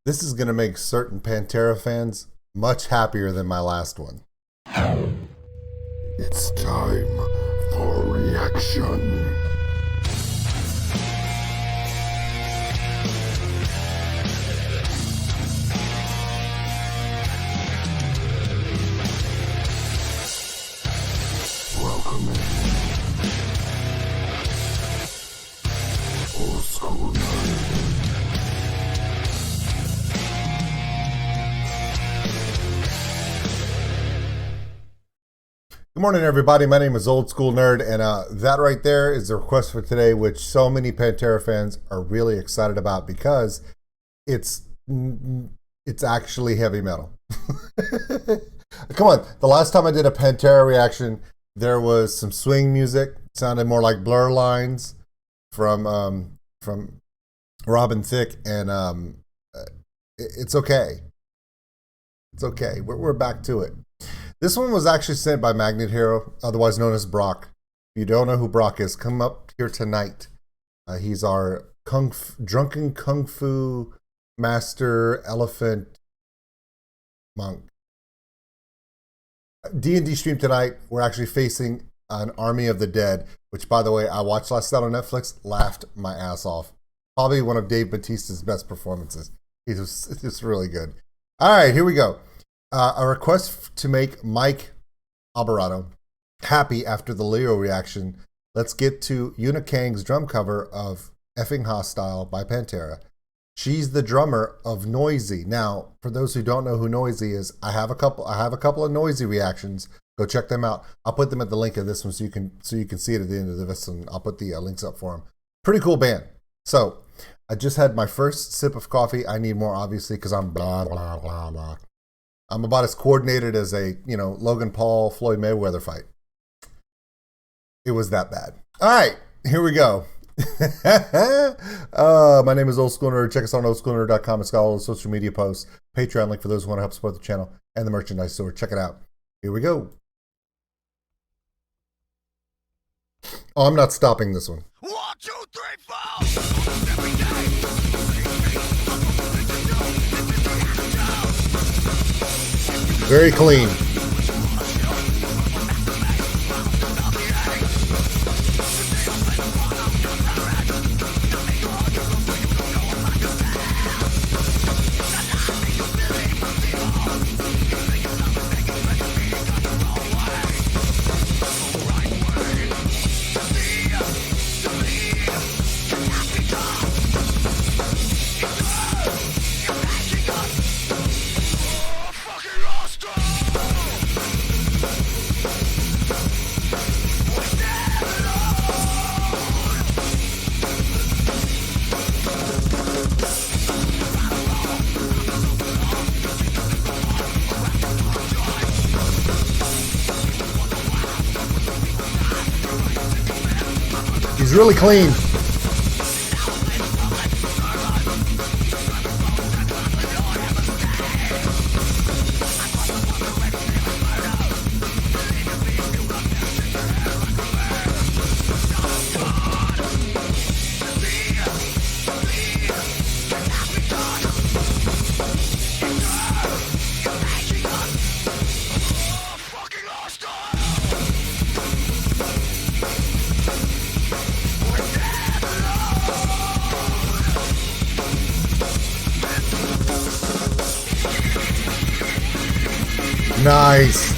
This is going to make certain Pantera fans much happier than my last one. It's time for reaction. Welcome in. Old School Nerd. Good morning, everybody. My name is OldSkuleNerd, and that right there is the request for today, which so many Pantera fans are really excited about because it's actually heavy metal. Come on, the last time I did a Pantera reaction, there was some swing music. It sounded more like Blur lines from Robin Thicke, and it's okay. It's okay. We're back to it. This one was actually sent by Magnet Hero, otherwise known as Brock. If you don't know who Brock is, come up here tonight. He's our drunken kung fu master elephant monk. D&D stream tonight. We're actually facing an Army of the Dead, which, by the way, I watched last night on Netflix. Laughed my ass off. Probably one of Dave Bautista's best performances. He's just really good. All right, here we go. A request to make Mike Alvarado happy after the Leo reaction. Let's get to Yuna Kang's drum cover of Fxxking Hostile by Pantera. She's the drummer of Noeazy. Now, for those who don't know who Noeazy is, I have a couple of Noeazy reactions. Go check them out. I'll put them at the link of this one so you can see it at the end of this one. I'll put the links up for them. Pretty cool band. So, I just had my first sip of coffee. I need more, obviously, because I'm blah blah blah blah. I'm about as coordinated as a, Logan Paul, Floyd Mayweather fight. It was that bad. All right, here we go. My name is OldSkuleNerd. Check us out on OldSkuleNerd.com. It's got all the social media posts, Patreon link for those who want to help support the channel, and the merchandise store. Check it out. Here we go. Oh, I'm not stopping this one. 1, 2, 3, 4. Very clean. He's really clean. Nice.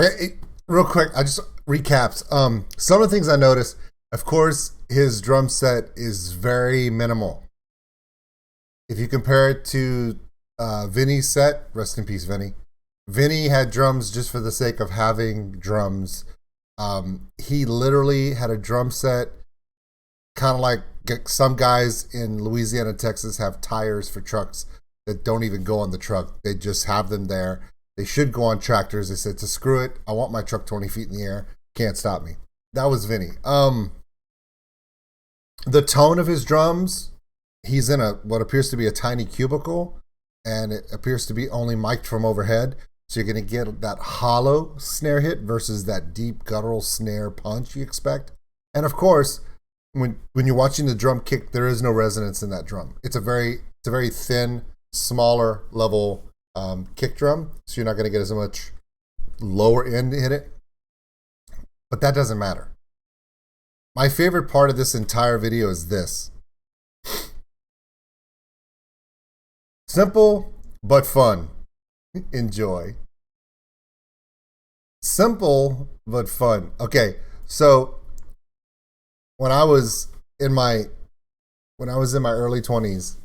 Okay, real quick, I just recaps. Some of the things I noticed, of course, his drum set is very minimal. If you compare it to Vinny's set, rest in peace, Vinny. Vinny had drums just for the sake of having drums. He literally had a drum set, kind of like some guys in Louisiana, Texas have tires for trucks that don't even go on the truck. They just have them there. They should go on tractors. They said, to screw it, I want my truck 20 feet in the air. Can't stop me. That was Vinny. The tone of his drums, he's in what appears to be a tiny cubicle, and it appears to be only mic'd from overhead. So you're going to get that hollow snare hit versus that deep guttural snare punch you expect. And of course, when you're watching the drum kick, there is no resonance in that drum. It's a very thin, smaller level kick drum, so you're not going to get as much lower end in it. But that doesn't matter. My favorite part of this entire video is this. Simple but fun. Enjoy. Simple but fun. Okay, so when I was in my early 20s,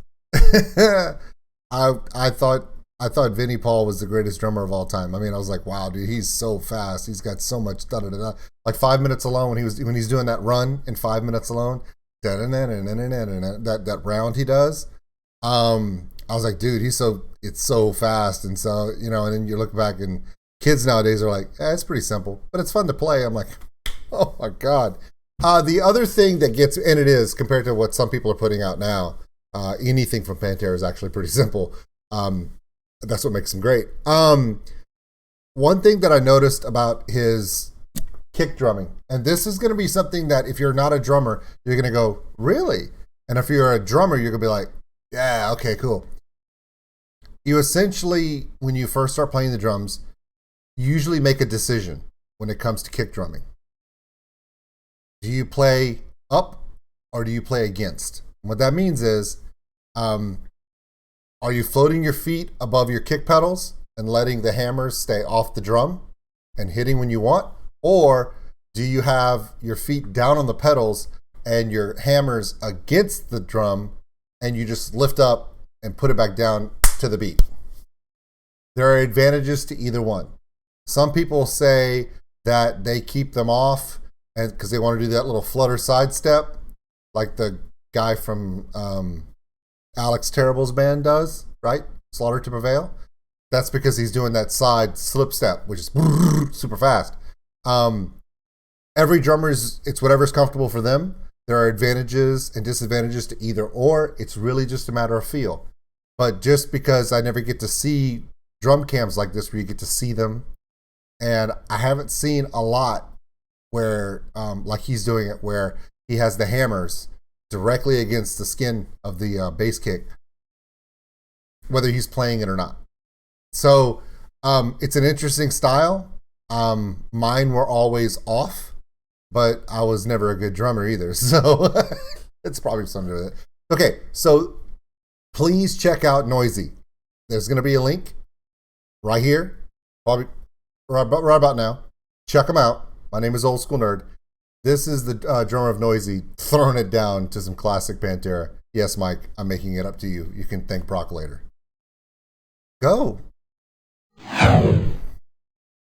I thought Vinnie Paul was the greatest drummer of all time. I mean, I was like, wow, dude, he's so fast. He's got so much da-da-da-da. Like 5 minutes alone when he's doing that run in 5 minutes alone, that round he does. I was like, dude, it's so fast. And so, and then you look back and kids nowadays are like, it's pretty simple, but it's fun to play. I'm like, oh my God. The other thing that gets, and it is compared to what some people are putting out now, anything from Pantera is actually pretty simple. That's what makes him great. One thing that I noticed about his kick drumming, and this is going to be something that if you're not a drummer, you're going to go, really? And if you're a drummer, you're going to be like, yeah, okay, cool. You essentially, when you first start playing the drums, you usually make a decision when it comes to kick drumming. Do you play up or do you play against? What that means is, are you floating your feet above your kick pedals and letting the hammers stay off the drum and hitting when you want? Or do you have your feet down on the pedals and your hammers against the drum and you just lift up and put it back down to the beat? There are advantages to either one. Some people say that they keep them off and because they want to do that little flutter side step like the guy from Alex Terrible's band does, right? Slaughter to Prevail. That's because he's doing that side slip step, which is super fast. Every drummer's, it's whatever's comfortable for them. There are advantages and disadvantages to either or. It's really just a matter of feel. But just because I never get to see drum cams like this where you get to see them, and I haven't seen a lot where, like he's doing it, where he has the hammers directly against the skin of the bass kick, whether he's playing it or not. So it's an interesting style. Mine were always off, but I was never a good drummer either. So it's probably something to do with it. Okay, so please check out Noeazy. There's going to be a link right here, probably right about now. Check him out. My name is OldSkuleNerd. This is the drummer of Noeazy throwing it down to some classic Pantera. Yes, Mike, I'm making it up to you. You can thank Brock later. Go.